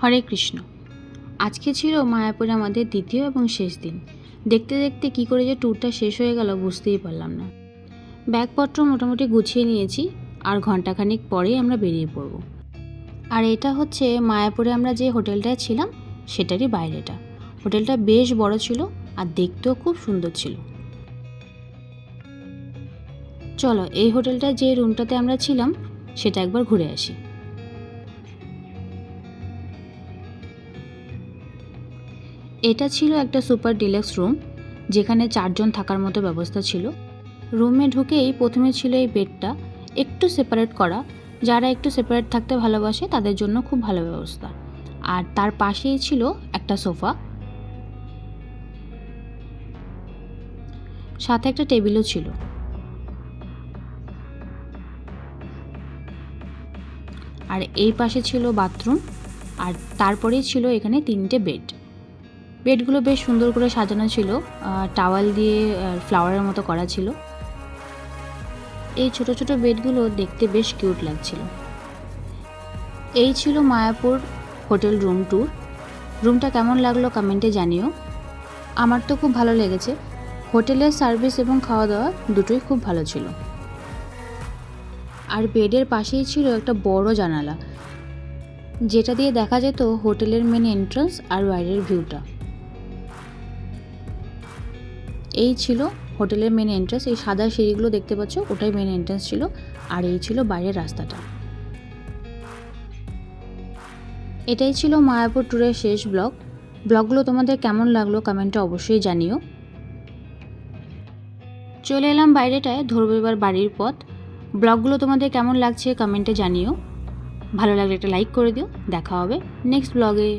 হরে কৃষ্ণ। আজকে ছিল মায়াপুরে আমাদের দ্বিতীয় এবং শেষ দিন। দেখতে দেখতে কী করে যে ট্যুরটা শেষ হয়ে গেল বুঝতেই পারলাম না। ব্যাগপত্র মোটামুটি গুছিয়ে নিয়েছি, আর ঘন্টাখানিক পরেই আমরা বেরিয়ে পড়ব। আর এটা হচ্ছে মায়াপুরে আমরা যে হোটেলটায় ছিলাম সেটারই বাইরেটা। হোটেলটা বেশ বড় ছিল আর দেখতেও খুব সুন্দর ছিল। চলো এই হোটেলটায় যে রুমটাতে আমরা ছিলাম সেটা একবার ঘুরে আসি। এটা ছিল একটা সুপার ডিলাক্স রুম, যেখানে 4 জন থাকার মতো ব্যবস্থা ছিল। রুমে ঢুকেই প্রথমে ছিল এই বেডটা, একটু সেপারেট করা। যারা একটু সেপারেট থাকতে ভালোবাসে তাদের জন্য খুব ভালো ব্যবস্থা। আর তার পাশেই ছিল একটা সোফা, সাথে একটা টেবিলও ছিল। আর এই পাশে ছিল বাথরুম, আর তারপরেই ছিল এখানে 3টে বেড। বেডগুলো বেশ সুন্দর করে সাজানো ছিল, টাওয়াল দিয়ে ফ্লাওয়ারের মতো করা ছিল। এই ছোট ছোট বেডগুলো দেখতে বেশ কিউট লাগছিল। এই ছিল মায়াপুর হোটেল রুম ট্যুর। রুমটা কেমন লাগলো কমেন্টে জানিও। আমার তো খুব ভালো লেগেছে। হোটেলের সার্ভিস এবং খাওয়া দাওয়া দুটোই খুব ভালো ছিল। আর বেডের পাশেই ছিল একটা বড় জানালা, যেটা দিয়ে দেখা যেত হোটেলের মেন এন্ট্রান্স আর বাইরের ভিউটা। এই ছিল হোটেলের মেন এন্ট্রান্স। এই সাদা সিঁড়িগুলো দেখতে পাচ্ছ, ওটাই মেন এন্ট্রান্স ছিল। আর এই ছিল বাইরের রাস্তাটা। এটাই ছিল মায়াপুর ট্যুরের শেষ ব্লগ। ব্লগগুলো তোমাদের কেমন লাগলো কমেন্টে অবশ্যই জানিও। চলে এলাম বাইরেটায়, ধরবো এবার বাড়ির পথ। ব্লগগুলো তোমাদের কেমন লাগছে কমেন্টে জানিও। ভালো লাগলে একটা লাইক করে দিও। দেখা হবে নেক্সট ব্লগে।